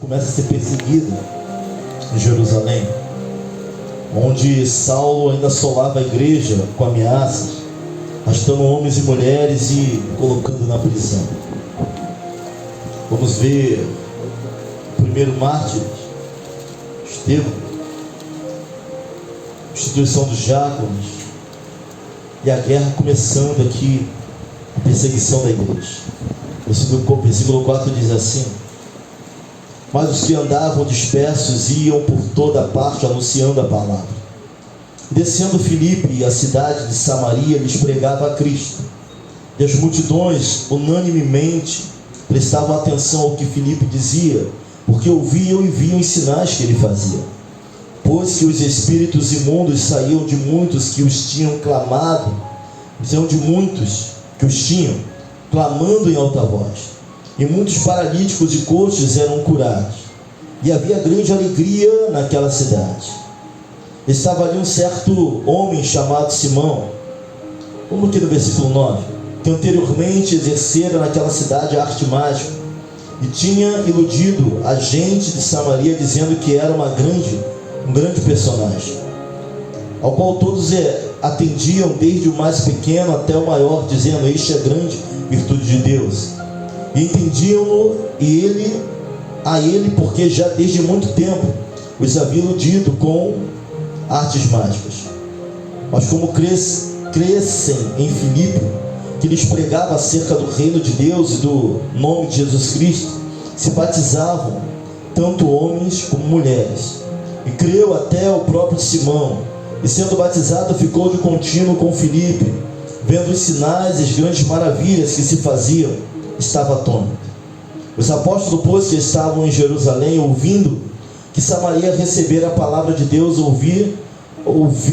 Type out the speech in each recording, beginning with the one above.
começa a ser perseguida em Jerusalém, onde Saulo ainda assolava a igreja com ameaças, arrastando homens e mulheres e colocando na prisão. Vamos ver o primeiro mártir, Estevão, instituição dos diáconos, e a guerra começando aqui, a perseguição da igreja. Versículo 4 diz assim: mas os que andavam dispersos iam por toda parte anunciando a palavra. Descendo Filipe, a cidade de Samaria, lhes pregava a Cristo. E as multidões unanimemente prestavam atenção ao que Filipe dizia, porque ouviam e viam os sinais que ele fazia. Pois que os espíritos imundos saíam de muitos que os tinham clamado, clamando em alta voz. E muitos paralíticos e coxos eram curados. E havia grande alegria naquela cidade. Estava ali um certo homem chamado Simão, como aqui no versículo 9, que anteriormente exercera naquela cidade a arte mágica, e tinha iludido a gente de Samaria, dizendo que era um grande personagem, ao qual todos atendiam, desde o mais pequeno até o maior, dizendo: este é a grande virtude de Deus. E entendiam-no a ele, porque já desde muito tempo os havia iludido com artes mágicas. Mas como crescem em Filipe, que lhes pregava acerca do reino de Deus e do nome de Jesus Cristo, se batizavam tanto homens como mulheres. E creu até o próprio Simão, e sendo batizado ficou de contínuo com Filipe, vendo os sinais e as grandes maravilhas que se faziam, estava atônito. Os apóstolos, pois, que estavam em Jerusalém, ouvindo que Samaria recebera a palavra de Deus,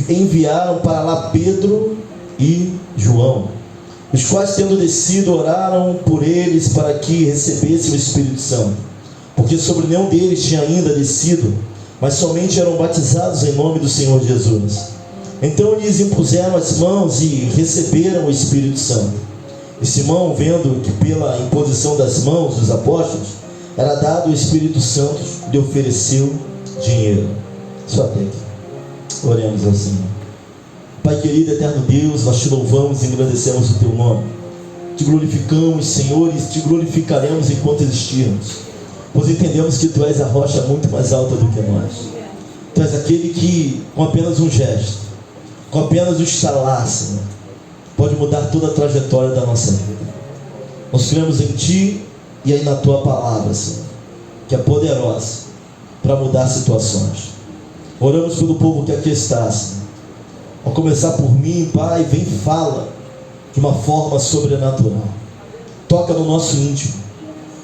enviaram para lá Pedro e João, os quais, tendo descido, oraram por eles para que recebessem o Espírito Santo, porque sobre nenhum deles tinha ainda descido, mas somente eram batizados em nome do Senhor Jesus. Então lhes impuseram as mãos e receberam o Espírito Santo. E Simão, vendo que pela imposição das mãos dos apóstolos era dado o Espírito Santo, lhe ofereceu dinheiro. Só até aqui. Oremos ao Senhor. Pai querido, eterno Deus, nós te louvamos e engrandecemos o teu nome. Te glorificamos, Senhor, e te glorificaremos enquanto existirmos, pois entendemos que tu és a rocha muito mais alta do que nós. Tu és aquele que, com apenas um gesto, com apenas um estalar, Senhor, pode mudar toda a trajetória da nossa vida. Nós cremos em Ti e aí na Tua palavra, Senhor, que é poderosa para mudar situações. Oramos pelo povo que aqui está, Senhor. Ao começar por mim, Pai, vem e fala de uma forma sobrenatural. Toca no nosso íntimo.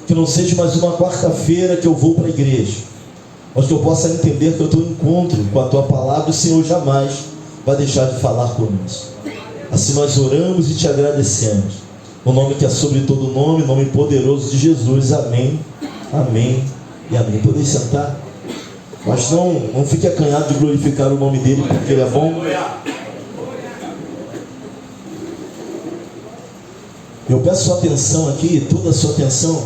Que não seja mais uma quarta-feira que eu vou para a igreja, mas que eu possa entender que eu estou em encontro com a Tua palavra. O Senhor jamais vai deixar de falar conosco. Assim nós oramos e te agradecemos, o nome que é sobre todo nome, nome poderoso de Jesus. Amém, amém e amém. Podem sentar, mas não fique acanhado de glorificar o nome dele, porque ele é bom. Eu peço sua atenção aqui, toda a sua atenção,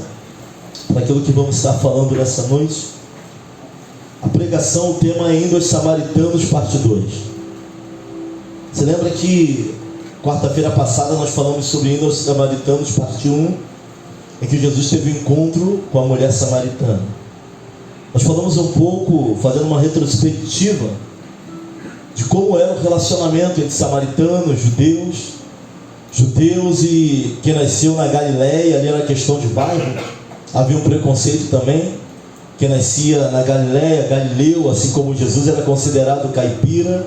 para aquilo que vamos estar falando nessa noite. A pregação, o tema é Indo aos Samaritanos, parte 2. Você lembra que quarta-feira passada nós falamos sobre Indo aos Samaritanos, parte 1, em que Jesus teve um encontro com a mulher samaritana. Nós falamos um pouco, fazendo uma retrospectiva, de como era o relacionamento entre samaritanos, judeus e quem nasceu na Galileia. Ali era questão de bairro, havia um preconceito também. Quem nascia na Galileia, galileu, assim como Jesus, era considerado caipira,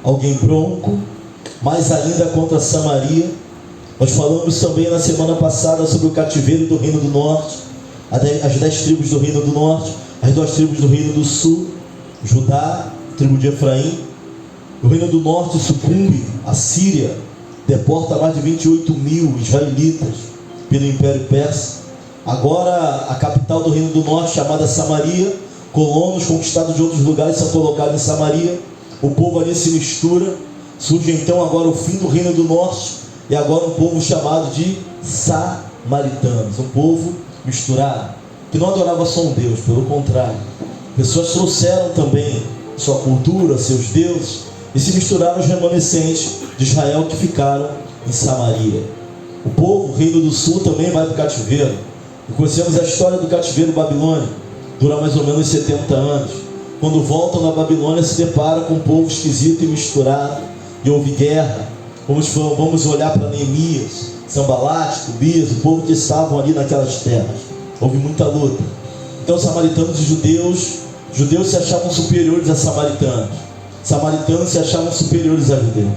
alguém bronco. Mais ainda contra Samaria. Nós falamos também na semana passada sobre o cativeiro do Reino do Norte, as 10 tribos do Reino do Norte, as 2 tribos do Reino do Sul, Judá, tribo de Efraim. O Reino do Norte sucumbe, a Síria deporta mais de 28 mil israelitas pelo Império Persa. Agora a capital do Reino do Norte, chamada Samaria, colonos conquistados de outros lugares são colocados em Samaria. O povo ali se mistura. Surge então agora o fim do Reino do Norte, e agora um povo chamado de samaritanos, um povo misturado. que não adorava só um Deus, pelo contrário. Pessoas trouxeram também sua cultura, seus deuses, e se misturaram aos remanescentes de Israel que ficaram em Samaria. O povo, o reino do sul, também vai para o cativeiro. E conhecemos a história do cativeiro babilônico. Dura mais ou menos 70 anos. Quando voltam na Babilônia, se depara com um povo esquisito e misturado, e houve guerra. Vamos olhar para Neemias, Sanbalate, Tobias, o povo que estavam ali naquelas terras. Houve muita luta. Então os samaritanos e judeus se achavam superiores a samaritanos se achavam superiores a judeus.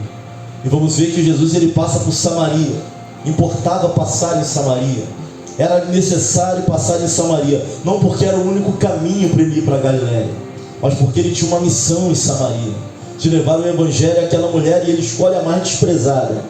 E vamos ver que Jesus ele passa por Samaria. Importava passar em Samaria. Era necessário passar em Samaria, não porque era o único caminho para ele ir para Galiléia, mas porque ele tinha uma missão em Samaria, de levar o evangelho àquela mulher, e ele escolhe a mais desprezada,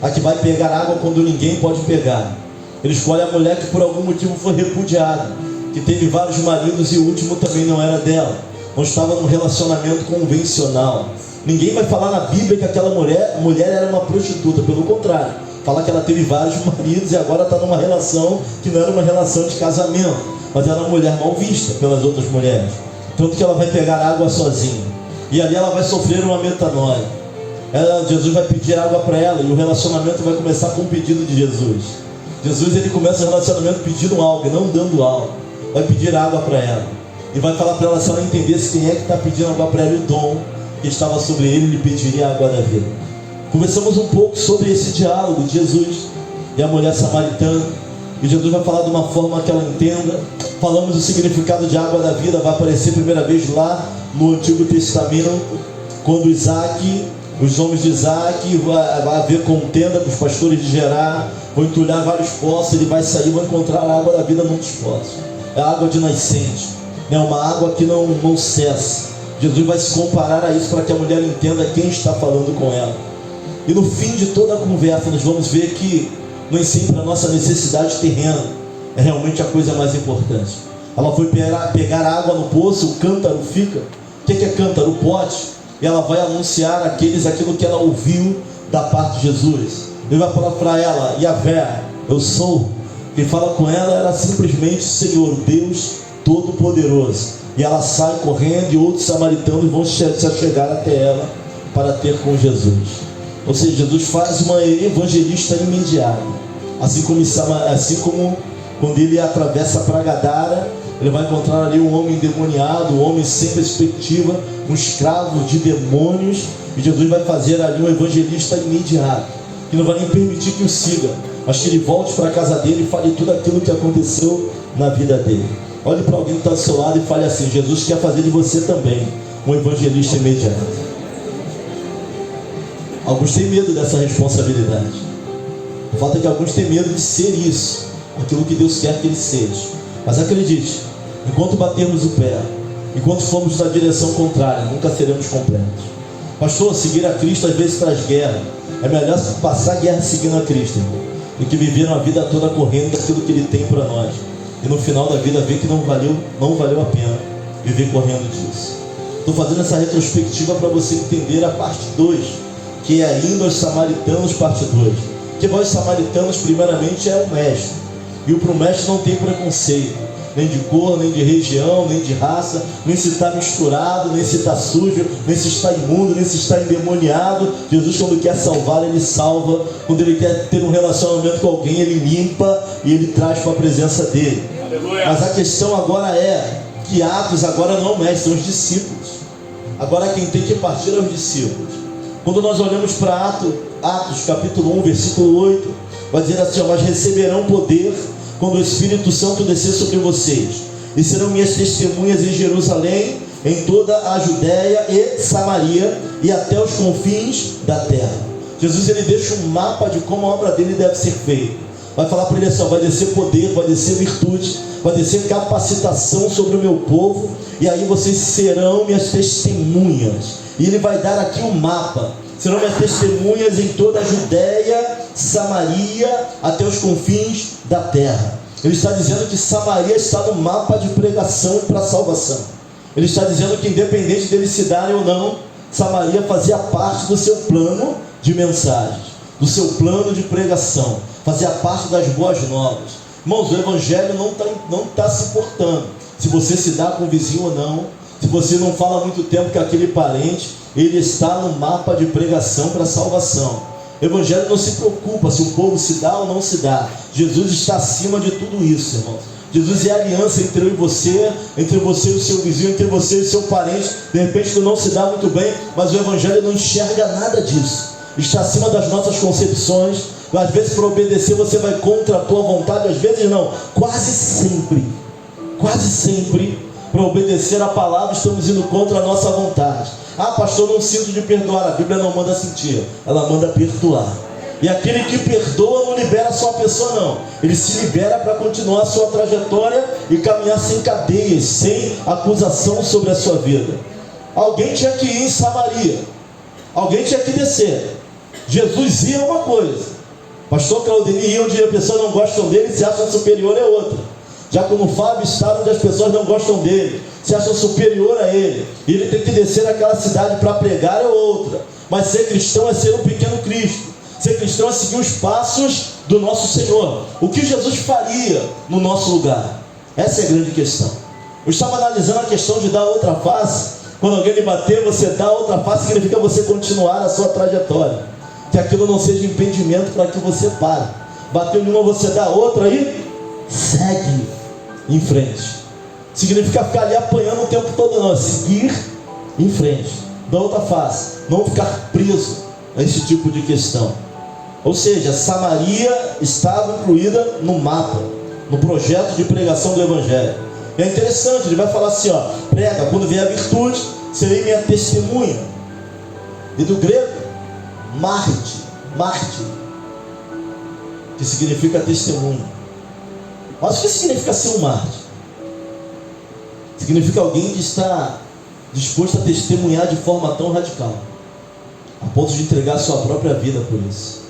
a que vai pegar água quando ninguém pode pegar. Ele escolhe a mulher que por algum motivo foi repudiada, que teve vários maridos e o último também não era dela, não estava num relacionamento convencional. Ninguém vai falar na Bíblia que aquela mulher era uma prostituta, pelo contrário, fala que ela teve vários maridos e agora está numa relação que não era uma relação de casamento, mas era uma mulher mal vista pelas outras mulheres, tanto que ela vai pegar água sozinha, e ali ela vai sofrer uma metanoia. Jesus vai pedir água para ela, e o relacionamento vai começar com o pedido de Jesus. Ele começa o relacionamento pedindo algo e não dando algo. Vai pedir água para ela, e vai falar para ela, se ela entendesse quem é que está pedindo água para ela, o dom que estava sobre ele, ele pediria a água da vida. Conversamos um pouco sobre esse diálogo de Jesus e a mulher samaritana, e Jesus vai falar de uma forma que ela entenda. Falamos do significado de água da vida, vai aparecer a primeira vez lá no Antigo Testamento, quando os homens de Isaac, vai haver contenda com os pastores de Gerar, vão entulhar vários poços, ele vai sair, vai encontrar a água da vida num dos poços. É a água de nascente, é uma água que não cessa. Jesus vai se comparar a isso para que a mulher entenda quem está falando com ela. E no fim de toda a conversa nós vamos ver que nem sempre a nossa necessidade terrena é realmente a coisa mais importante. Ela foi pegar água no poço, o cântaro fica. O que é cântaro? O pote. E ela vai anunciar aquilo que ela ouviu da parte de Jesus. Ele vai falar para ela, Yahvé, eu sou. Quem fala com ela era simplesmente Senhor, Deus Todo-Poderoso. E ela sai correndo, e outros samaritanos vão se chegar até ela para ter com Jesus. Ou seja, Jesus faz uma evangelista imediata. Assim como quando ele atravessa para Gadara, ele vai encontrar ali um homem endemoniado, um homem sem perspectiva, um escravo de demônios, e Jesus vai fazer ali um evangelista imediato, que não vai nem permitir que o siga, mas que ele volte para a casa dele e fale tudo aquilo que aconteceu na vida dele. Olhe para alguém que está do seu lado e fale assim: Jesus quer fazer de você também um evangelista imediato. Alguns têm medo dessa responsabilidade. O fato é que alguns têm medo de ser isso, aquilo que Deus quer que ele seja. Mas acredite, enquanto batermos o pé, enquanto formos na direção contrária, nunca seremos completos. Pastor, seguir a Cristo às vezes traz guerra. É melhor passar a guerra seguindo a Cristo, irmão, do que viver uma vida toda correndo daquilo que ele tem para nós, e no final da vida ver que não valeu a pena viver correndo disso. Estou fazendo essa retrospectiva para você entender a parte 2, que é indo aos samaritanos, parte 2. Que os samaritanos, primeiramente, é o mestre, e para o mestre não tem preconceito, nem de cor, nem de região, nem de raça, nem se está misturado, nem se está sujo, nem se está imundo, nem se está endemoniado. Jesus, quando quer salvar, ele salva. Quando ele quer ter um relacionamento com alguém, ele limpa e ele traz para a presença dele. Aleluia. Mas a questão agora é que Atos agora não é o mestre, são os discípulos. Agora quem tem que partir é os discípulos. Quando nós olhamos para Atos capítulo 1, versículo 8, vai dizer assim: mas receberão poder quando o Espírito Santo descer sobre vocês, e serão minhas testemunhas em Jerusalém, em toda a Judéia e Samaria, e até os confins da terra. Jesus ele deixa um mapa de como a obra dele deve ser feita. Vai falar para ele assim: vai descer poder, vai descer virtude, vai descer capacitação sobre o meu povo, e aí vocês serão minhas testemunhas. E ele vai dar aqui um mapa: serão minhas testemunhas em toda a Judéia, Samaria, até os confins da terra. Ele está dizendo que Samaria está no mapa de pregação para salvação. Ele está dizendo que, independente deles se darem ou não, Samaria fazia parte do seu plano de mensagens, do seu plano de pregação, fazia parte das boas novas. Irmãos, o evangelho não tá se importando se você se dá com o vizinho ou não, se você não fala há muito tempo que aquele parente, ele está no mapa de pregação para salvação. O evangelho não se preocupa se o povo se dá ou não se dá. Jesus está acima de tudo isso, irmãos. Jesus é a aliança entre eu e você, entre você e o seu vizinho, entre você e o seu parente. De repente tu não se dá muito bem, mas o evangelho não enxerga nada disso. Está acima das nossas concepções. Às vezes para obedecer você vai contra a tua vontade, às vezes não, quase sempre para obedecer a palavra estamos indo contra a nossa vontade. Ah, pastor, não sinto de perdoar. A Bíblia não manda sentir, ela manda perdoar. E aquele que perdoa não libera só a pessoa, não. Ele se libera para continuar a sua trajetória e caminhar sem cadeias, sem acusação sobre a sua vida. Alguém tinha que ir em Samaria, alguém tinha que descer. Jesus ia uma coisa, pastor Claudemir ia onde as pessoas não gostam dele, se acham superior é outra. Já como o Fábio está onde as pessoas não gostam dele, se acham superior a ele, e ele tem que descer naquela cidade para pregar é outra. Mas ser cristão é ser um pequeno Cristo. Ser cristão é seguir os passos do nosso Senhor. O que Jesus faria no nosso lugar? Essa é a grande questão. Eu estava analisando a questão de dar outra face. Quando alguém lhe bater, você dá outra face, significa você continuar a sua trajetória. Que aquilo não seja impedimento para que você pare. Bateu em uma, você dá outra e segue em frente. Significa ficar ali apanhando o tempo todo, não. Seguir em frente. Da outra face. Não ficar preso a esse tipo de questão. Ou seja, Samaria estava incluída no mapa, no projeto de pregação do Evangelho. E é interessante, ele vai falar assim, ó, prega, quando vier a virtude, serei minha testemunha. E do grego, mártir, que significa testemunha. Mas o que significa ser um mártir? Significa alguém que está disposto a testemunhar de forma tão radical, a ponto de entregar a sua própria vida por isso.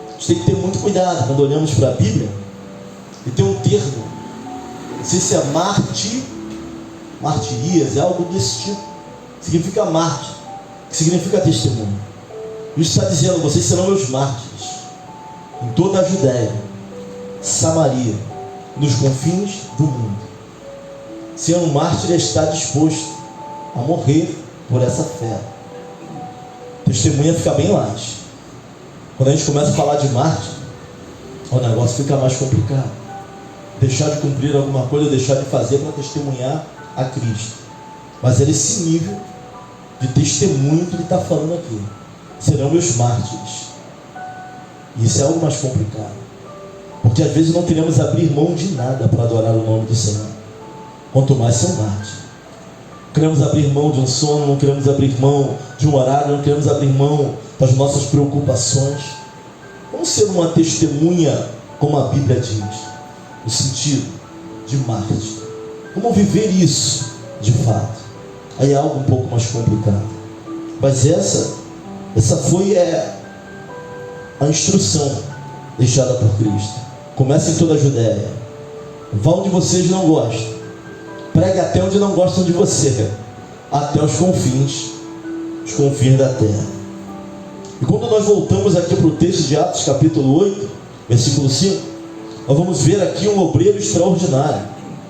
A gente tem que ter muito cuidado quando olhamos para a Bíblia e tem um termo, não sei se é martirias, é algo desse tipo. Significa mártir, que significa testemunho. Isso está dizendo, vocês serão meus mártires em toda a Judéia, Samaria, nos confins do mundo. Ser um mártir é estar disposto a morrer por essa fé. Testemunha fica bem longe. Quando a gente começa a falar de mártir, o negócio fica mais complicado. Deixar de cumprir alguma coisa, deixar de fazer para testemunhar a Cristo. Mas é nesse nível de testemunho que ele está falando aqui. Serão meus mártires. E isso é algo mais complicado. Porque às vezes não queremos abrir mão de nada para adorar o nome do Senhor. Quanto mais ser um mártir. Queremos abrir mão de um sono, não queremos abrir mão de um horário, não queremos abrir mão das nossas preocupações. Vamos ser uma testemunha, como a Bíblia diz, no sentido de mártir. Como viver isso de fato? Aí é algo um pouco mais complicado. Mas essa foi a instrução deixada por Cristo. Começa em toda a Judéia. Vá onde vocês não gostam. Pregue até onde não gostam de você, até os confins da terra. E quando nós voltamos aqui para o texto de Atos capítulo 8, versículo 5, nós vamos ver aqui um obreiro extraordinário,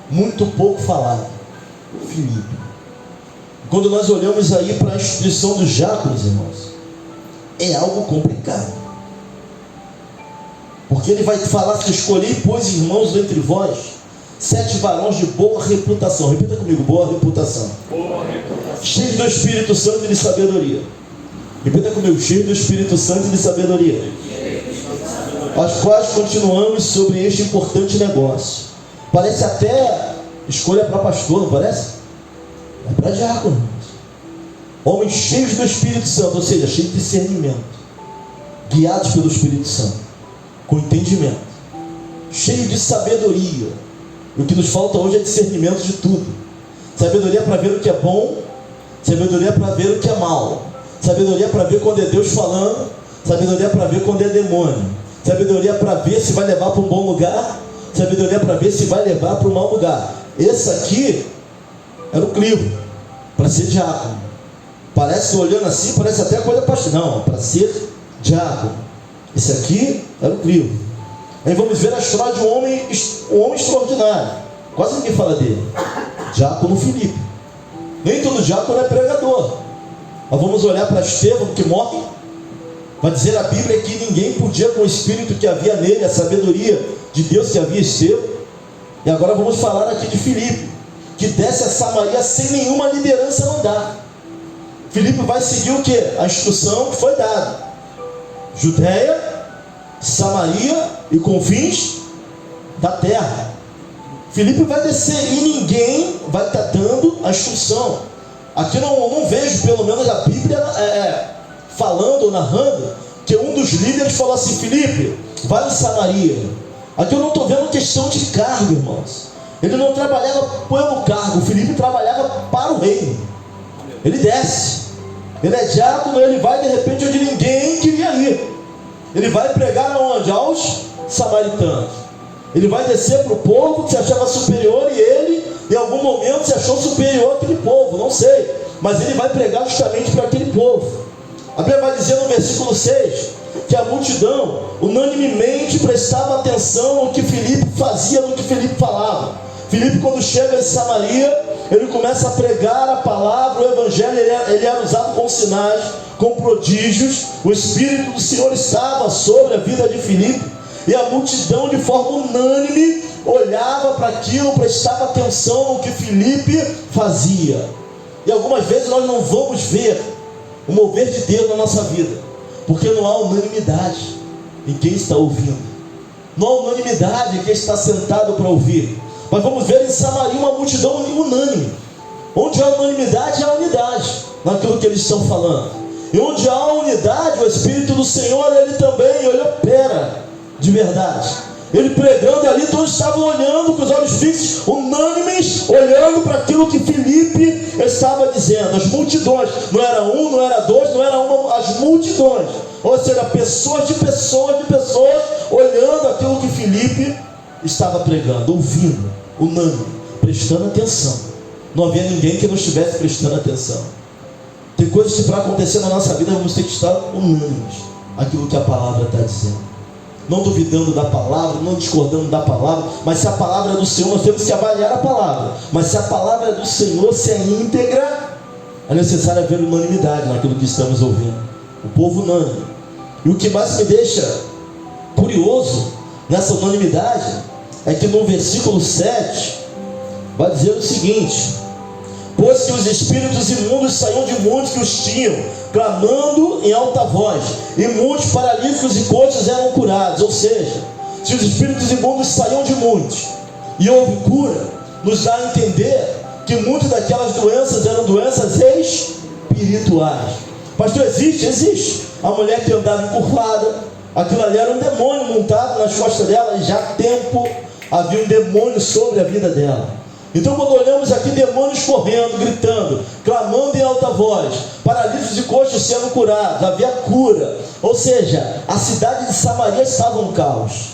muito pouco falado, Filipe. Quando nós olhamos aí para a instituição dos diáconos, irmãos, é algo complicado. Porque ele vai falar que escolhei, pois, irmãos, dentre vós 7 varões de boa reputação. Repita comigo, boa reputação. Boa reputação. Cheios do Espírito Santo e de sabedoria. Repita comigo, cheios do Espírito Santo e de sabedoria. As quais continuamos sobre este importante negócio. Parece até escolha para pastor, não parece? É para diácono. Homens cheios do Espírito Santo, ou seja, cheios de discernimento, guiados pelo Espírito Santo, com entendimento, cheios de sabedoria. E o que nos falta hoje é discernimento de tudo. Sabedoria para ver o que é bom, sabedoria para ver o que é mal, sabedoria para ver quando é Deus falando, sabedoria para ver quando é demônio, sabedoria para ver se vai levar para um bom lugar, sabedoria para ver se vai levar para um mau lugar. Esse aqui era o crivo para ser diácono. Parece, olhando assim, parece até coisa para não, para ser diácono. Esse aqui era o crivo. Aí vamos ver a história de um homem extraordinário. Quase ninguém fala dele. Diácono Filipe. Nem todo diácono é pregador. Mas vamos olhar para Estevão que morre. Vai dizer a Bíblia que ninguém podia, com o espírito que havia nele, a sabedoria de Deus que havia em Estevão. E agora vamos falar aqui de Filipe, que desce a Samaria sem nenhuma liderança mandar. Filipe vai seguir o que? A instrução que foi dada: Judéia, Samaria e confins da terra. Filipe vai descer e ninguém vai estar dando a instrução. Aqui não vejo, pelo menos a Bíblia falando ou narrando, que um dos líderes falou assim: Filipe, vai em Samaria. Aqui eu não estou vendo questão de cargo, irmãos. Ele não trabalhava pelo cargo, Filipe trabalhava para o reino. Ele desce, ele é diácono, ele vai de repente onde ninguém queria ir. Ele vai pregar aonde? Aos samaritanos. Ele vai descer para o povo que se achava superior, e ele, em algum momento, se achou superior àquele povo, não sei, mas ele vai pregar justamente para aquele povo. A Bíblia vai dizer no versículo 6 que a multidão unanimemente prestava atenção no que Filipe fazia, no que Filipe falava. Filipe, quando chega em Samaria, ele começa a pregar a palavra, o evangelho. Ele era usado com sinais, com prodígios. O Espírito do Senhor estava sobre a vida de Filipe, e a multidão, de forma unânime, olhava para aquilo, prestava atenção no que Filipe fazia. E algumas vezes nós não vamos ver o mover de Deus na nossa vida, porque não há unanimidade em quem está ouvindo, não há unanimidade em quem está sentado para ouvir. Mas vamos ver em Samaria uma multidão unânime. Onde há unanimidade, há unidade naquilo que eles estão falando. E onde há unidade, o Espírito do Senhor, ele opera de verdade. Ele pregando ali, todos estavam olhando com os olhos fixos, unânimes, olhando para aquilo que Filipe estava dizendo. As multidões, não era um, não era dois, não era uma, as multidões. Ou seja, pessoas de pessoas, olhando aquilo que Filipe estava pregando, ouvindo, unânime, prestando atenção. Não havia ninguém que não estivesse prestando atenção. Tem coisas que para acontecer na nossa vida vamos ter que estar unânimes aquilo que a palavra está dizendo. Não duvidando da palavra, não discordando da palavra. Mas se a palavra é do Senhor, nós temos que avaliar a palavra. Mas se a palavra é do Senhor, se é íntegra, é necessário haver unanimidade naquilo que estamos ouvindo. O povo unânime. E o que mais me deixa curioso nessa unanimidade é que no versículo 7 vai dizer o seguinte: pois que os espíritos imundos saíam de muitos que os tinham, clamando em alta voz, e muitos paralíticos e coxos eram curados. Ou seja, se os espíritos imundos saíam de muitos e houve cura, nos dá a entender que muitas daquelas doenças eram doenças espirituais. Pastor, existe a mulher que andava encurvada, aquilo ali era um demônio montado nas costas dela, e já há tempo havia um demônio sobre a vida dela. Então, quando olhamos aqui, demônios correndo, gritando, clamando em alta voz, paralíticos e coxos sendo curados, havia cura. Ou seja, a cidade de Samaria estava um caos.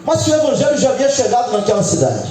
Mas se o evangelho já havia chegado naquela cidade,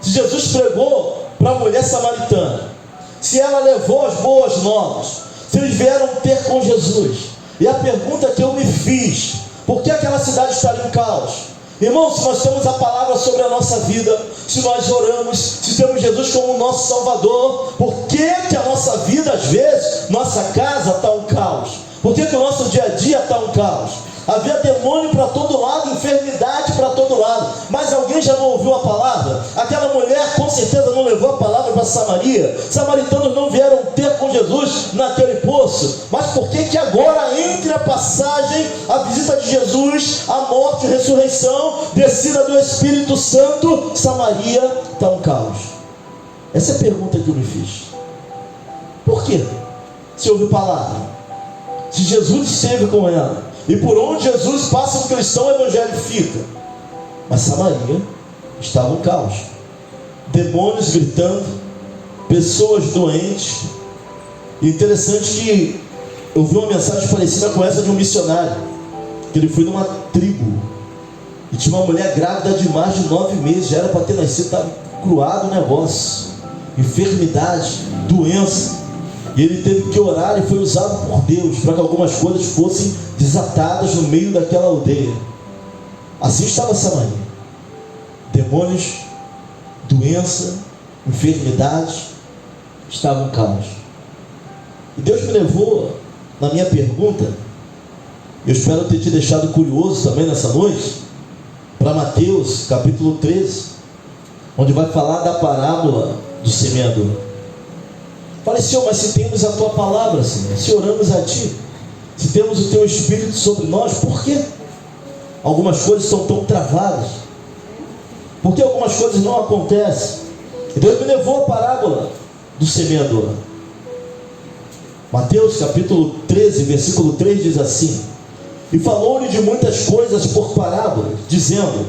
se Jesus pregou para a mulher samaritana, se ela levou as boas novas, se eles vieram ter com Jesus, e a pergunta que eu me fiz: por que aquela cidade estaria em caos? Irmãos, se nós temos a palavra sobre a nossa vida, se nós oramos, se temos Jesus como nosso Salvador, por que a nossa vida, às vezes, nossa casa está um caos? Por que o nosso dia a dia está um caos? Havia demônio para todo lado, enfermidade para todo lado. Mas alguém já não ouviu a palavra? Aquela mulher com certeza não levou a palavra para Samaria. Samaritanos não vieram ter com Jesus naquele poço. Mas por que agora, entre a passagem, a visita de Jesus, a morte e ressurreição, descida do Espírito Santo, Samaria está um caos? Essa é a pergunta que eu me fiz. Por quê? Se houve palavra, se Jesus esteve com ela, e por onde Jesus passa, um cristão, o evangelho fica. Mas Samaria estava um caos. Demônios gritando, pessoas doentes. E interessante que eu vi uma mensagem parecida com essa de um missionário, que ele foi numa tribo e tinha uma mulher grávida de mais de 9 meses, já era para ter nascido, estava cruado o negócio, enfermidade, doença. E ele teve que orar e foi usado por Deus para que algumas coisas fossem desatadas no meio daquela aldeia. Assim estava Samaria. Demônios, doença, enfermidades, estavam caos. E Deus me levou na minha pergunta, eu espero ter te deixado curioso também nessa noite, para Mateus capítulo 13, onde vai falar da parábola do semeador. Falei, Senhor, mas se temos a Tua palavra, Senhor, se oramos a Ti, se temos o Teu Espírito sobre nós, por que algumas coisas estão tão travadas? Por que algumas coisas não acontecem? E Deus me levou a parábola do semeador. Mateus capítulo 13, versículo 3 diz assim: e falou-lhe de muitas coisas por parábolas, dizendo: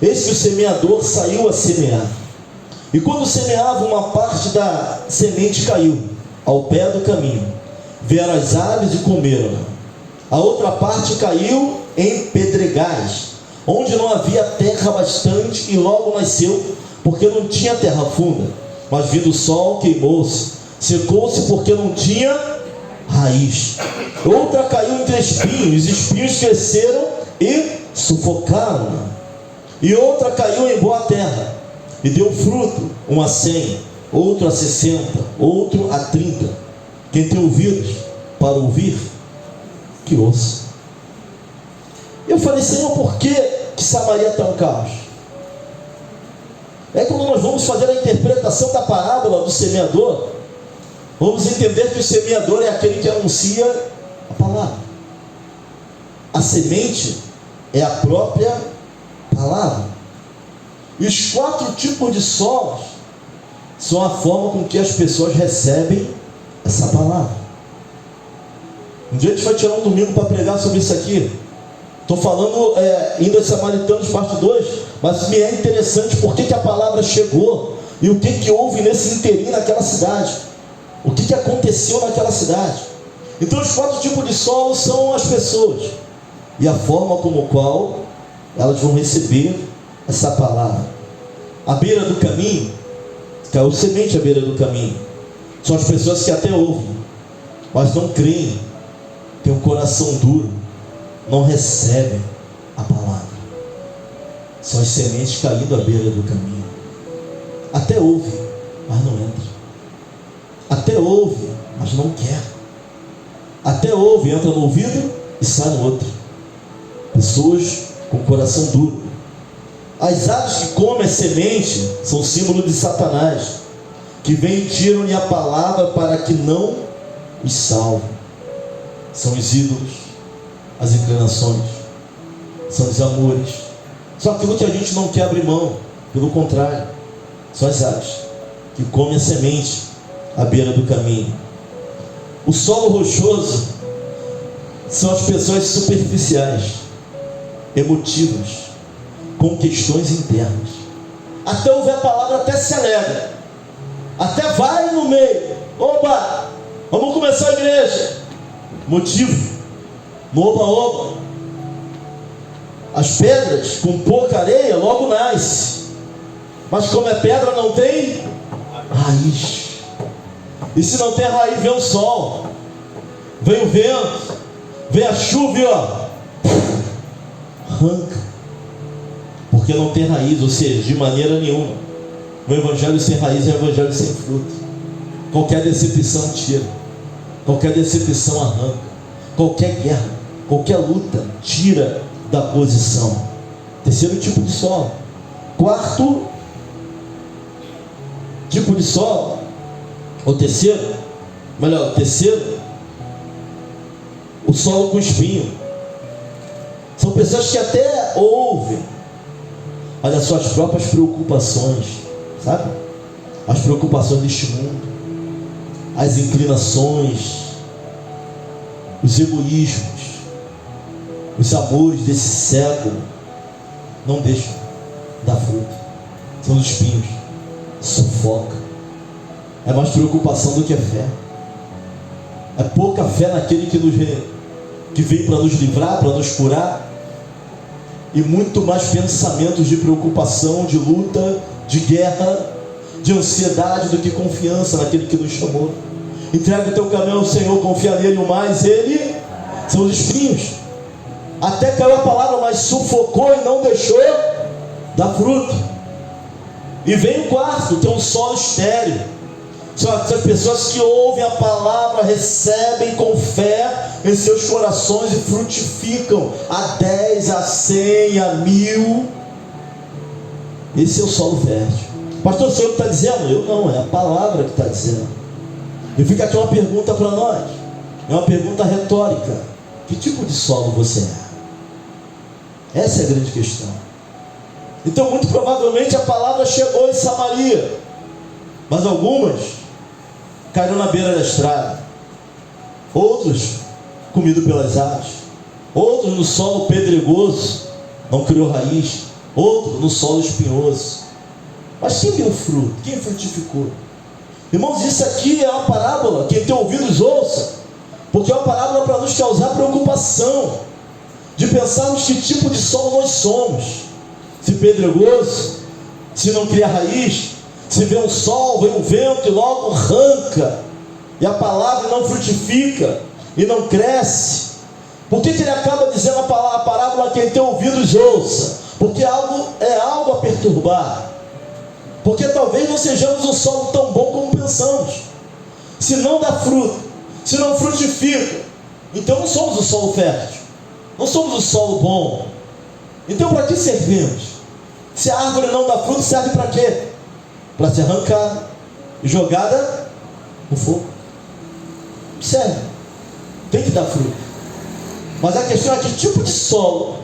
eis que o semeador saiu a semear. E quando semeava, uma parte da semente caiu ao pé do caminho. Vieram as aves e comeram. A outra parte caiu em pedregais, onde não havia terra bastante, e logo nasceu, porque não tinha terra funda. Mas vindo o sol, queimou-se, secou-se, porque não tinha raiz. Outra caiu entre espinhos, os espinhos cresceram e sufocaram-na. E outra caiu em boa terra, e deu fruto, um a 100, outro a 60, outro a 30. Quem tem ouvidos para ouvir, que ouça. Eu falei, Senhor, por que Samaria está um caos? É quando nós vamos fazer a interpretação da parábola do semeador, vamos entender que o semeador é aquele que anuncia a palavra. A semente é a própria palavra. E os 4 tipos de solos são a forma com que as pessoas recebem essa palavra. Um dia a gente vai tirar um domingo para pregar sobre isso aqui. Estou falando indo aos Samaritanos parte 2, mas me é interessante porque que a palavra chegou e o que houve nesse inteirinho naquela cidade. O que aconteceu naquela cidade. Então os 4 tipos de solo são as pessoas e a forma como qual elas vão receber essa palavra. À beira do caminho, caiu semente à beira do caminho. São as pessoas que até ouvem, mas não creem, têm um coração duro, não recebem a palavra. São as sementes caindo à beira do caminho. Até ouve, mas não entra. Até ouve, mas não quer. Até ouve, entra no ouvido e sai no outro. Pessoas com coração duro. As aves que comem a semente são símbolo de Satanás, que vem e tiram-lhe a palavra para que não os salve. São os ídolos, as inclinações, são os amores, são aquilo que a gente não quer abrir mão. Pelo contrário, são as aves que comem a semente à beira do caminho. O solo rochoso são as pessoas superficiais, emotivas, com questões internas. Até ouvir a palavra, até se alegra, até vai no meio. Oba, vamos começar a igreja. Motivo, no oba-oba. As pedras com pouca areia logo nasce, mas como é pedra não tem raiz. E se não tem raiz, vem o sol, vem o vento, vem a chuva, ó, arranca, porque não tem raiz. Ou seja, de maneira nenhuma, o evangelho sem raiz é um evangelho sem fruto. Qualquer decepção tira, qualquer decepção arranca, qualquer guerra, qualquer luta tira da posição. Terceiro tipo de solo. Quarto tipo de solo, o terceiro, o solo com espinho. São pessoas que até ouvem, mas as suas próprias preocupações, sabe? As preocupações deste mundo, as inclinações, os egoísmos, os amores desse século não deixam dar fruto. São os espinhos, sufoca. É mais preocupação do que a fé. É pouca fé naquele que veio para nos livrar, para nos curar, e muito mais pensamentos de preocupação, de luta, de guerra, de ansiedade, do que confiança naquele que nos chamou. Entrega o teu caminho ao Senhor, confia nele, o mais ele são os espinhos. Até caiu a palavra, mas sufocou e não deixou dar fruto. E vem o quarto, tem um solo estéril. São as pessoas que ouvem a palavra, recebem com fé em seus corações e frutificam a 10, a 100, a 1000. Esse é o solo fértil. Pastor, o senhor está dizendo? Eu não, é a palavra que está dizendo. E fica aqui uma pergunta para nós. É uma pergunta retórica. Que tipo de solo você é? Essa é a grande questão. Então, muito provavelmente a palavra chegou em Samaria, mas algumas caíram na beira da estrada, outros comidos pelas aves, outros no solo pedregoso, não criou raiz, outros no solo espinhoso. Mas quem deu fruto? Quem frutificou? Irmãos, isso aqui é uma parábola. Quem tem ouvidos ouça, porque é uma parábola para nos causar preocupação, de pensarmos que tipo de solo nós somos. Se pedregoso, se não cria raiz, se vê um sol, vem um vento e logo arranca, e a palavra não frutifica e não cresce. Por que ele acaba dizendo a parábola quem tem ouvidos ouça? Porque é algo a perturbar. Porque talvez não sejamos um solo tão bom como pensamos. Se não dá fruto, se não frutifica, então não somos o solo fértil, não somos o solo bom. Então para que servimos? Se a árvore não dá fruto, serve para quê? Para ser arrancada e jogada no fogo. Serve, tem que dar fruto. Mas a questão é que tipo de solo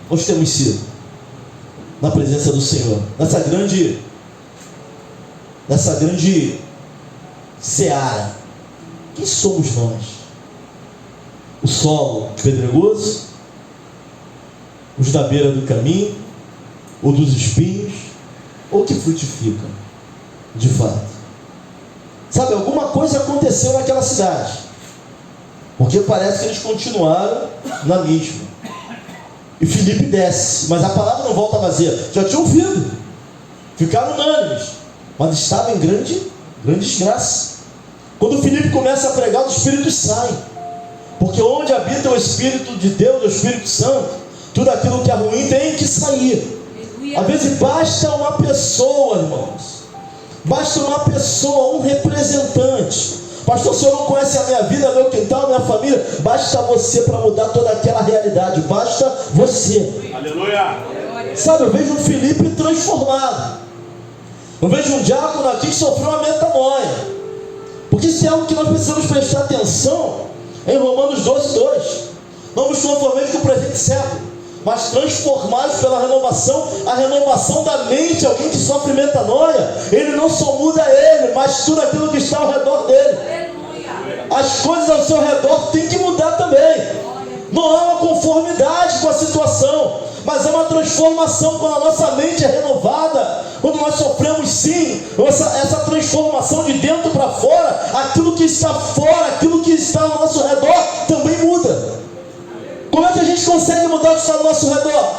nós temos sido na presença do Senhor, nessa grande seara. Quem somos nós? O solo pedregoso, os da beira do caminho, ou dos espinhos, ou que frutificam de fato? Sabe, alguma coisa aconteceu naquela cidade, porque parece que eles continuaram na mesma. E Filipe desce, mas a palavra não volta vazia. Já tinha ouvido, ficaram unânimes, mas estava em grande desgraça. Quando Filipe começa a pregar, os espíritos saem, porque onde habita o Espírito de Deus, o Espírito Santo, tudo aquilo que é ruim tem que sair. Às vezes basta uma pessoa, irmãos, basta uma pessoa, um representante. Pastor, o senhor não conhece a minha vida, meu quintal, a minha família? Basta você para mudar toda aquela realidade, basta você. Aleluia! Sabe, eu vejo um Filipe transformado, eu vejo um diácono aqui que sofreu uma metanoia, porque isso é algo que nós precisamos prestar atenção. Em Romanos 12:2, não vos conformeis com o presente século, mas transformados pela renovação, a renovação da mente. Alguém que sofre metanoia, ele não só muda ele, mas tudo aquilo que está ao redor dele. As coisas ao seu redor têm que mudar também. Não há uma conformidade com a situação, mas é uma transformação. Quando a nossa mente é renovada, quando nós sofremos sim essa transformação de dentro para fora, aquilo que está fora, aquilo que está ao nosso redor também muda. Como é que a gente consegue mudar o que está ao nosso redor?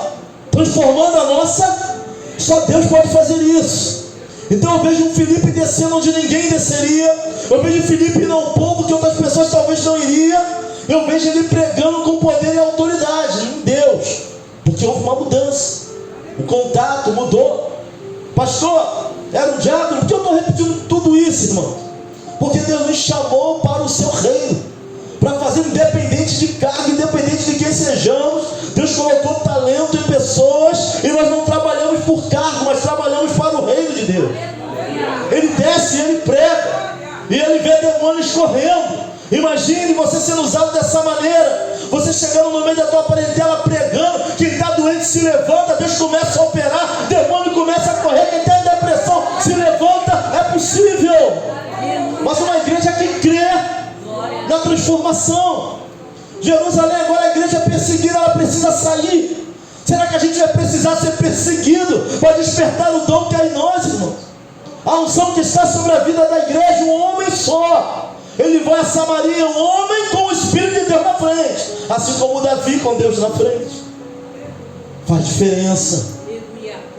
Transformando a nossa. Só Deus pode fazer isso. Então eu vejo um Filipe descendo onde ninguém desceria. Eu vejo Filipe ir ao povo que outras pessoas talvez não iriam. Eu vejo ele pregando com poder e autoridade em Deus, porque houve uma mudança. O contato mudou. Pastor, era um diácono. Por que eu estou repetindo tudo isso, irmão? Porque Deus nos chamou para o seu reino, para fazer independente de cargo, independente de quem sejamos. Deus colocou talento em pessoas, e nós não trabalhamos por cargo, mas trabalhamos para o reino de Deus. Ele desce, ele prega, e ele vê demônios correndo. Imagine você sendo usado dessa maneira, você chegando no meio da tua parentela pregando. Quem está doente se levanta, Deus começa a operar, demônio começa a correr. Quem está em depressão se levanta. É possível. Mas uma igreja que crê na transformação. Jerusalém agora, a igreja perseguida, ela precisa sair. Será que a gente vai precisar ser perseguido para despertar o dom que há em nós, irmãos? A unção que está sobre a vida da igreja, um homem só. Ele vai a Samaria, um homem com o Espírito de Deus na frente, assim como Davi com Deus na frente. Faz diferença.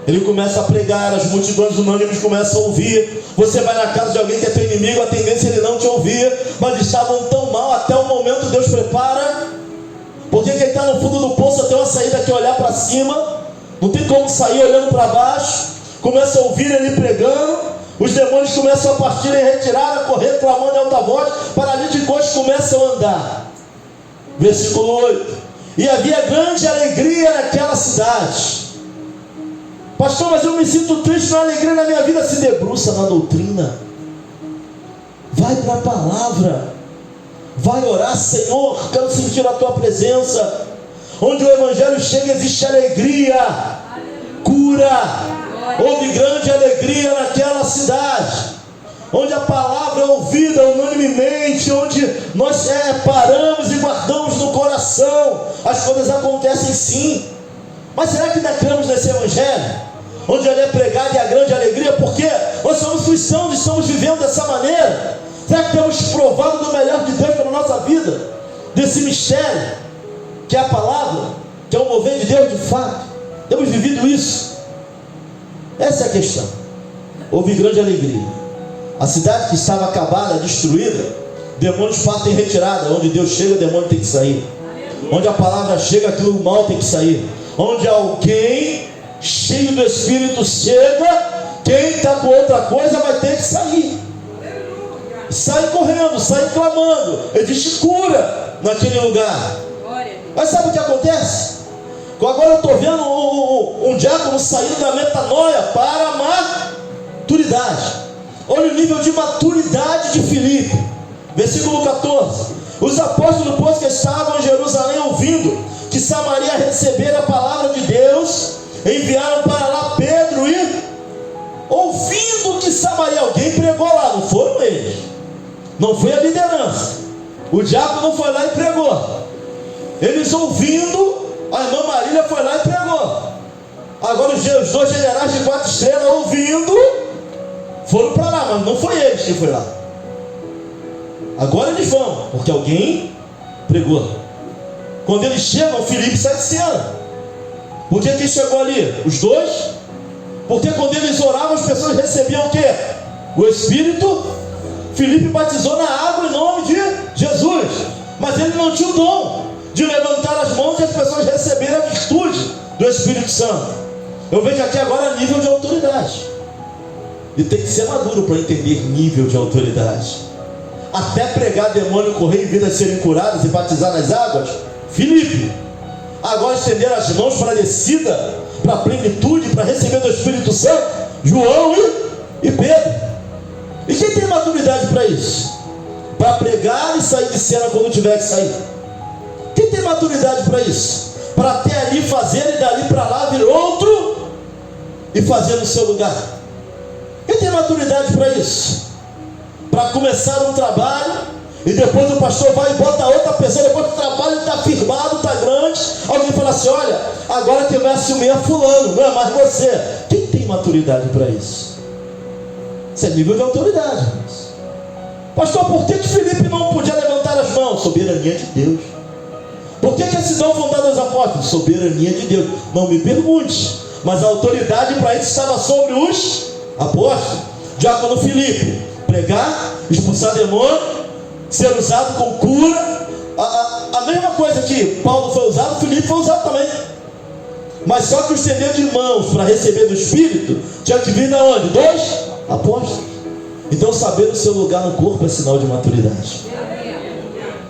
Ele começa a pregar, as multidões unânimes começam a ouvir. Você vai na casa de alguém que é teu inimigo, a tendência é ele não te ouvir. Mas estavam tão mal, até o momento Deus prepara. Porque quem está no fundo do poço tem uma saída que é olhar para cima. Não tem como sair olhando para baixo. Começa a ouvir ele pregando. Os demônios começam a partir em retirada, a correr, clamando em alta voz. Paralíticos começam a andar. Versículo 8. E havia grande alegria naquela cidade. Pastor, mas eu me sinto triste, não há alegria na minha vida. Se debruça na doutrina. Vai para a palavra. Vai orar, Senhor, quero sentir a tua presença. Onde o evangelho chega existe alegria, cura. Houve grande alegria naquela cidade, onde a palavra é ouvida unanimemente, onde nós paramos e guardamos no coração. As coisas acontecem sim. Mas será que ainda cremos nesse evangelho? Onde ele é pregado e a grande alegria, porque nós somos cristãos e estamos vivendo dessa maneira. Será que temos provado do melhor de Deus para a nossa vida? Desse mistério, que é a palavra, que é o mover de Deus de fato. Temos vivido isso? Essa é a questão. Houve grande alegria. A cidade que estava acabada, destruída, demônios partem em retirada. Onde Deus chega, o demônio tem que sair. Onde a palavra chega, aquilo mal tem que sair. Onde alguém cheio do Espírito chega, quem está com outra coisa vai ter que sair. Sai correndo, sai clamando. Existe cura naquele lugar. Mas sabe o que acontece? Agora eu estou vendo um diácono saindo da metanoia para a maturidade. Olha o nível de maturidade de Filipe. Versículo 14. Os apóstolos, depois que estavam em Jerusalém ouvindo que Samaria recebera a palavra de Deus, enviaram para lá Pedro e, ouvindo que Samaria, alguém pregou lá, não foram eles, não foi a liderança, o diácono não foi lá e pregou, eles ouvindo, a irmã Marília foi lá e pregou. Agora os 2 generais de 4 estrelas ouvindo, foram para lá, mas não foi eles que foi lá. Agora eles vão, porque alguém pregou. Quando eles chegam, Filipe sai de cena. Por que quem chegou ali? Os 2? Porque quando eles oravam, as pessoas recebiam o quê? O Espírito. Filipe batizou na água em nome de Jesus. Mas ele não tinha o dom de levantar as mãos e as pessoas receberem a virtude do Espírito Santo. Eu vejo aqui agora nível de autoridade. E tem que ser maduro para entender nível de autoridade. Até pregar demônio correr e vidas serem curadas e batizar nas águas, Filipe. Agora estender as mãos para a descida, para a plenitude, para receber do Espírito Santo, João e Pedro. E quem tem maturidade para isso? Para pregar e sair de cena quando tiver que sair. Quem tem maturidade para isso? Para até ali fazer e dali para lá vir outro e fazer no seu lugar. Quem tem maturidade para isso? Para começar um trabalho e depois o pastor vai e bota outra pessoa, depois que o trabalho está firmado, está grande, alguém fala assim: olha, agora quem vai assumir é fulano, não é mais você. Quem tem maturidade para isso? Isso é nível de autoridade. Pastor, por que Filipe não podia levantar as mãos? Soberania de Deus. Por que esse dom foi dado aos apóstolos? Soberania de Deus. Não me pergunte, mas a autoridade para isso estava sobre os apóstolos. Diácono Filipe, pregar, expulsar demônio, ser usado com cura. A mesma coisa que Paulo foi usado, Filipe foi usado também. Mas só que o estender de mãos para receber do Espírito tinha que vir da onde? 2 apóstolos. Então saber o seu lugar no corpo é sinal de maturidade.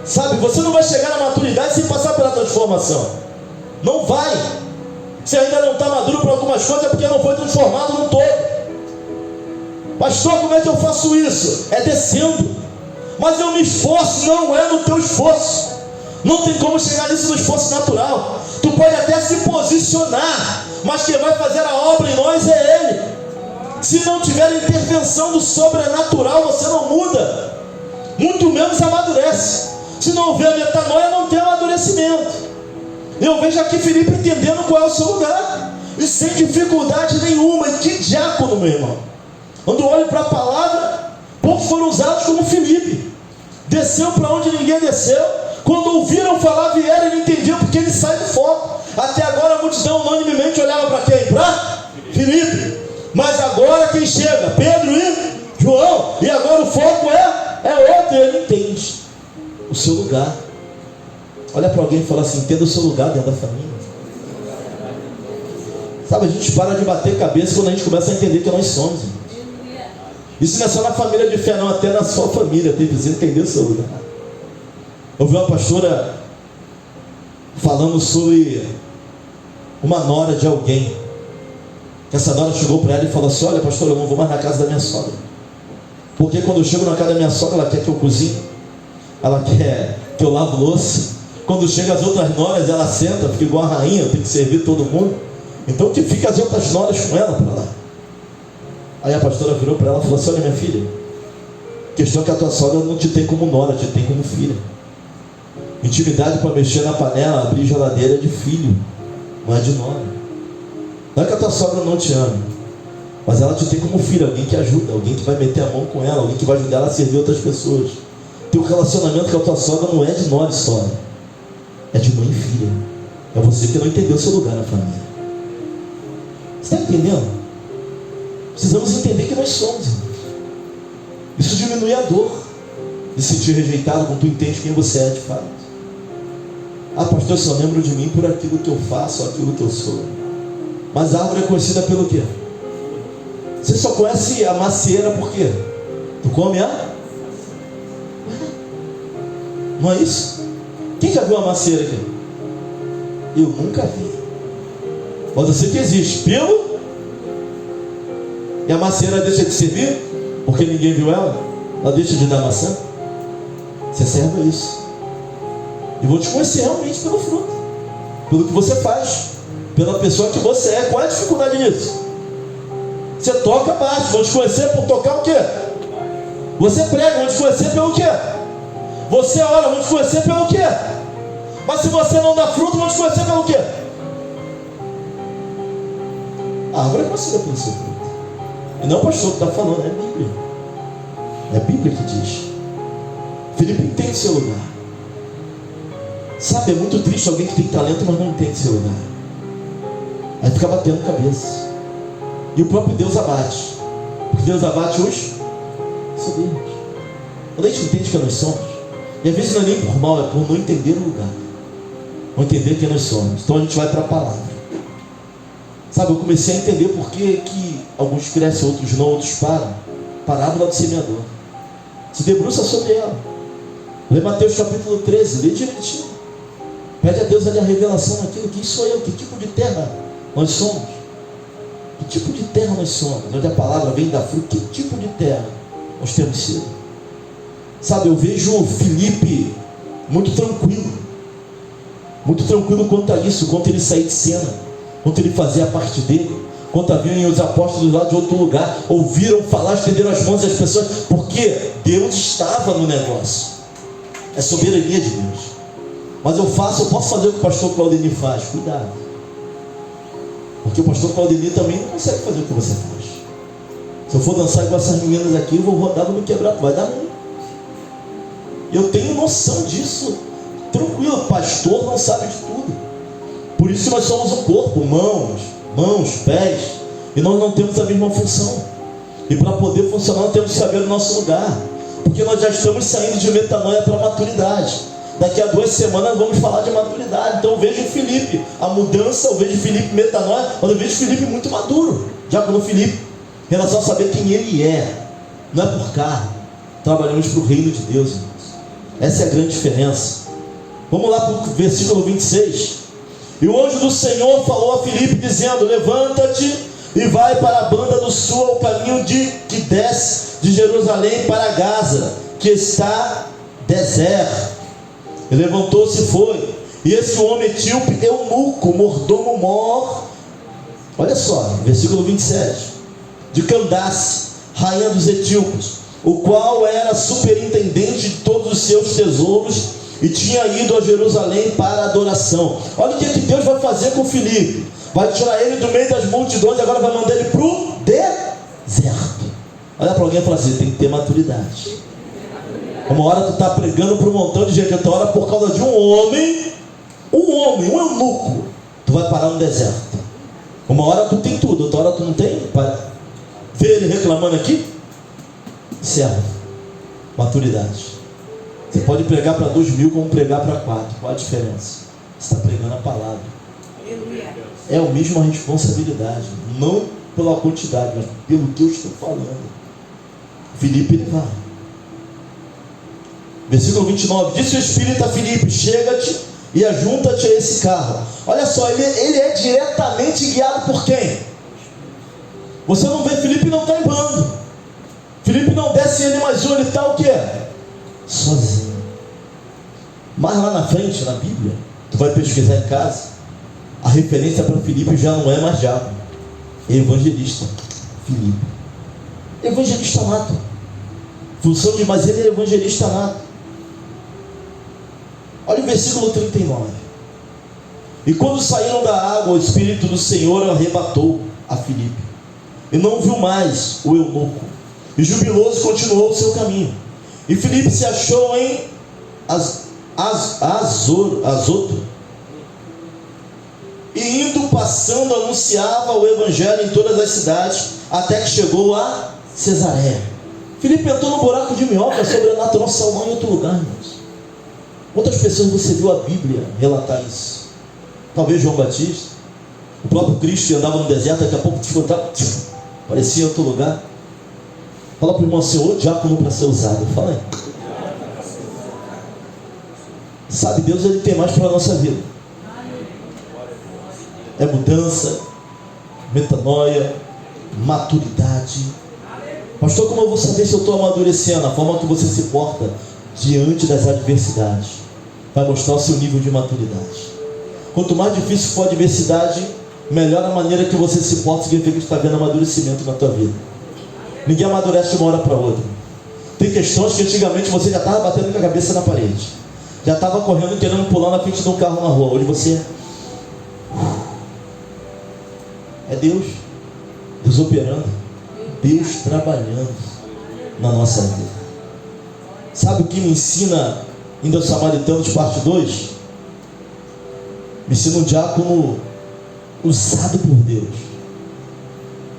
Sabe, você não vai chegar na maturidade sem passar pela transformação. Não vai. Você ainda não está maduro para algumas coisas, é porque não foi transformado no todo. Pastor, como é que eu faço isso? É descendo. Mas eu me esforço, não é no teu esforço. Não tem como chegar nisso no esforço natural. Tu pode até se posicionar, mas quem vai fazer a obra em nós é Ele. Se não tiver a intervenção do sobrenatural, você não muda, muito menos amadurece. Se não houver metanoia, não tem amadurecimento. Eu vejo aqui Filipe entendendo qual é o seu lugar, e sem dificuldade nenhuma. E que diácono, meu irmão! Quando eu olho para a palavra, poucos foram usados como Filipe. Desceu para onde ninguém desceu. Quando ouviram falar, vieram e não entendiam porque ele sai do foco. Até agora a multidão unanimemente olhava para quem? Para Filipe. Mas agora quem chega? Pedro e João. E agora o foco é outro. Ele entende o seu lugar. Olha para alguém e fala assim: entenda o seu lugar dentro da família. Sabe, a gente para de bater cabeça quando a gente começa a entender que nós somos. Isso não é só na família de fé, não, até na sua família tem que entender o seu lugar. Eu vi uma pastora falando sobre uma nora de alguém. Que essa nora chegou para ela e falou assim: olha, pastor, eu não vou mais na casa da minha sogra, porque quando eu chego na casa da minha sogra, ela quer que eu cozinhe, ela quer que eu lavo louça. Quando chega as outras noras, ela senta, fica igual a rainha, tem que servir todo mundo. Então que fica as outras noras com ela para lá. Aí a pastora virou para ela e falou assim: olha, minha filha, a questão é que a tua sogra não te tem como nora, te tem como filha. Intimidade para mexer na panela, abrir geladeira é de filho, não é de nora. Não é que a tua sogra não te ama, mas ela te tem como filha, alguém que ajuda, alguém que vai meter a mão com ela, alguém que vai ajudar ela a servir outras pessoas. Teu relacionamento com a tua sogra não é de nora só, é de mãe e filha. É você que não entendeu o seu lugar na família. Você está entendendo? Precisamos entender que nós somos, irmãos. Isso diminui a dor de sentir rejeitado quando tu entende quem você é de fato. Ah, pastor, eu só lembro de mim por aquilo que eu faço, aquilo que eu sou. Mas a árvore é conhecida pelo quê? Você só conhece a macieira por quê? Tu come a? Não é isso? Quem já viu a macieira aqui? Eu nunca vi. Mas eu sei que existe pelo. E a macieira deixa de servir porque ninguém viu ela? Ela deixa de dar maçã? Você serve a isso. E vou te conhecer realmente pelo fruto, pelo que você faz, pela pessoa que você é. Qual é a dificuldade nisso? Você toca baixo, vou te conhecer por tocar o quê? Você prega, vou te conhecer pelo quê? Você ora, vou te conhecer pelo quê? Mas se você não dá fruto, vou te conhecer pelo quê? A árvore é conhecida pelo seu fruto. E não o pastor que está falando, é a Bíblia. É a Bíblia que diz. Filipe entende seu lugar. Sabe, é muito triste alguém que tem talento, mas não entende seu lugar. Aí fica batendo cabeça. E o próprio Deus abate. Porque Deus abate os soberbos. Quando a gente entende quem nós somos, e às vezes não é nem por mal, é por não entender o lugar, não entender quem nós somos. Então a gente vai para a palavra. Sabe, eu comecei a entender por que alguns crescem, outros não, outros param. Parábola do semeador. Se debruça sobre ela. Lê Mateus capítulo 13, lê direitinho. Pede a Deus ali a revelação daquilo. Quem sou eu? Que tipo de terra nós somos? Que tipo de terra nós somos? Onde a palavra vem da fruta, que tipo de terra nós temos sido? Sabe, eu vejo o Filipe muito tranquilo quanto a isso, quanto ele sair de cena, quanto ele fazia a parte dele, quanto haviam os apóstolos lá de outro lugar, ouviram falar, estenderam as mãos às pessoas, porque Deus estava no negócio. É soberania de Deus. Mas eu posso fazer o que o pastor Claudemir faz. Cuidado, porque o pastor Claudemir também não consegue fazer o que você faz. Se eu for dançar igual essas meninas aqui, eu vou rodar, vou me quebrar, vai dar ruim. Eu tenho noção disso. Tranquilo, pastor não sabe de tudo. Por isso nós somos um corpo, mãos, pés, e nós não temos a mesma função. E para poder funcionar, nós temos que saber o nosso lugar, porque nós já estamos saindo de metanoia para maturidade. Daqui a 2 semanas vamos falar de maturidade. Então eu vejo Filipe, a mudança, eu vejo Filipe metanoia, mas eu vejo Filipe muito maduro. Já quando Filipe, em relação a saber quem ele é, não é por carne, trabalhamos para o reino de Deus, irmãos. Essa é a grande diferença. Vamos lá para o versículo 26. E o anjo do Senhor falou a Filipe dizendo: levanta-te e vai para a banda do sul, ao caminho que desce de Jerusalém para Gaza, que está deserto. E levantou-se e foi. E esse homem etíope, eunuco, mordomo mor, olha só, versículo 27, de Candace, rainha dos etíopes, o qual era superintendente de todos os seus tesouros, e tinha ido a Jerusalém para a adoração. Olha o que Deus vai fazer com Filipe. Vai tirar ele do meio das multidões, e agora vai mandar ele para o deserto. Olha para alguém e fala assim: tem que ter maturidade. Uma hora tu está pregando para um montão de gente, outra hora por causa de um homem, um eunuco, tu vai parar no deserto. Uma hora tu tem tudo, outra hora tu não tem. Vê ele reclamando aqui? Servo, maturidade. Você pode pregar para 2.000 como pregar para 4. Qual a diferença? Você está pregando a palavra. É a mesma responsabilidade. Não pela quantidade, mas pelo que eu estou falando. Filipe, ele vai. Versículo 29. Disse o Espírito a Filipe: chega-te e ajunta-te a esse carro. Olha só, ele é diretamente guiado por quem? Você não vê, Filipe não está em bando. Filipe não desce ele mais um, ele está o quê? Sozinho. Mas lá na frente, na Bíblia, tu vai pesquisar em casa, a referência para Filipe já não é mais Diácono, é evangelista. Filipe, evangelista nato. Função de, mas ele é evangelista nato. Olha o versículo 39. E quando saíram da água, o Espírito do Senhor arrebatou a Filipe, e não viu mais o eunuco, e jubiloso continuou o seu caminho. E Filipe se achou em Azoto, e indo passando anunciava o evangelho em todas as cidades, até que chegou a Cesareia. Filipe entrou no buraco de minhoca, sobrenatural salmão em outro lugar, irmãos. Quantas pessoas você viu a Bíblia relatar isso? Talvez João Batista, o próprio Cristo, andava no deserto, daqui a pouco parecia em outro lugar. Fala para o irmão assim: ô diácono para ser usado. Fala aí. Sabe, Deus, ele tem mais para a nossa vida. É mudança, metanoia, maturidade. Pastor, como eu vou saber se eu estou amadurecendo? A forma que você se porta diante das adversidades vai mostrar o seu nível de maturidade. Quanto mais difícil for a adversidade, melhor a maneira que você se porta, significa que está vendo amadurecimento na tua vida. Ninguém amadurece de uma hora para outra. Tem questões que antigamente você já estava batendo com a cabeça na parede, já estava correndo querendo pular na frente de um carro na rua. Hoje você é Deus operando, Deus trabalhando na nossa vida. Sabe o que me ensina indo aos Samaritanos, parte 2? Me ensina um diácono usado por Deus,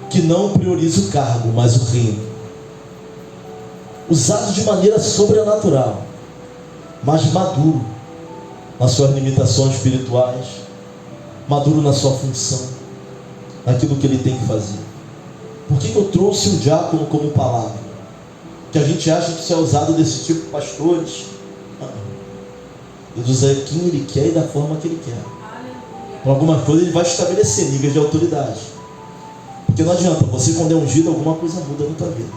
que não prioriza o cargo, mas o reino. Usado de maneira sobrenatural, mas maduro nas suas limitações espirituais, maduro na sua função, naquilo que ele tem que fazer. Por que eu trouxe o diácono como palavra? Que a gente acha que isso é usado desse tipo de pastores. Deus usa quem ele quer e da forma que ele quer. Para algumas coisas ele vai estabelecer níveis de autoridade. Porque não adianta, você quando é ungido, alguma coisa muda na tua vida.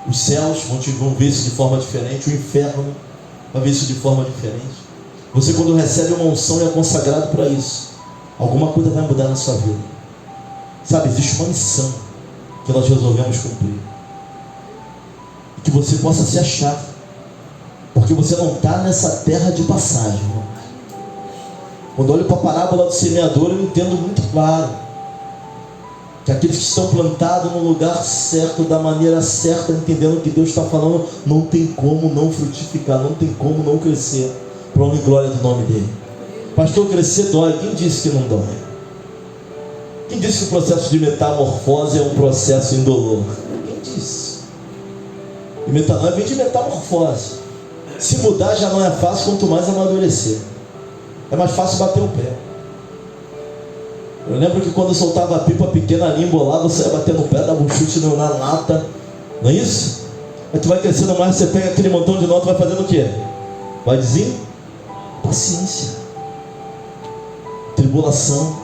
Os céus vão ver isso de forma diferente, o inferno vai ver isso de forma diferente. Você quando recebe uma unção e é consagrado para isso, alguma coisa vai mudar na sua vida. Sabe, existe uma missão que nós resolvemos cumprir. E que você possa se achar. Porque você não está nessa terra de passagem, irmão. Quando eu olho para a parábola do semeador, eu entendo muito claro que aqueles que estão plantados no lugar certo, da maneira certa, entendendo o que Deus está falando, não tem como não frutificar, não tem como não crescer, para honra e glória do nome dele. Pastor, crescer dói. Quem disse que não dói? Quem disse que o processo de metamorfose é um processo indolor? Quem disse? E metanoia vem de metamorfose. Se mudar já não é fácil, quanto mais amadurecer. É mais fácil bater o pé. Eu lembro que quando eu soltava a pipa pequena ali, embolada, você ia bater no pé, dava um chute na lata. Não é isso? Aí tu vai crescendo mais, você pega aquele montão de nota, vai fazendo o quê? Vai dizer? Paciência. Tribulação.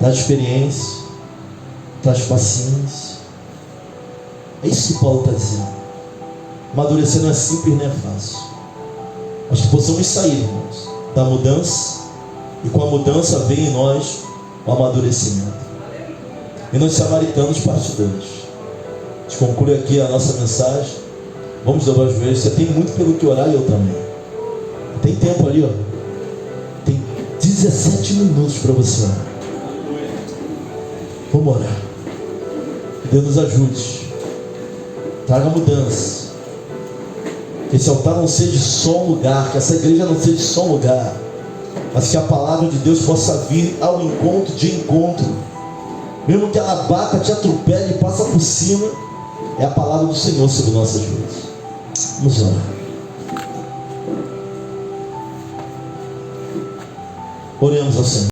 Traz experiência. Traz paciência. É isso que Paulo está dizendo. Amadurecer não é simples, nem é fácil. Mas que possamos sair, irmãos, da mudança, e com a mudança vem em nós o amadurecimento. E nos Samaritanos, parte 2. A gente conclui aqui a nossa mensagem. Vamos dobrar os joelhos. Você tem muito pelo que orar e eu também. Tem tempo ali, ó. Tem 17 minutos para você orar. Vamos orar. Que Deus nos ajude. Traga mudança. Que esse altar não seja só um lugar, que essa igreja não seja só um lugar, mas que a palavra de Deus possa vir ao encontro de encontro. Mesmo que ela bata, te atropele e passa por cima, é a palavra do Senhor sobre nossas vidas. Vamos orar. Oremos ao Senhor.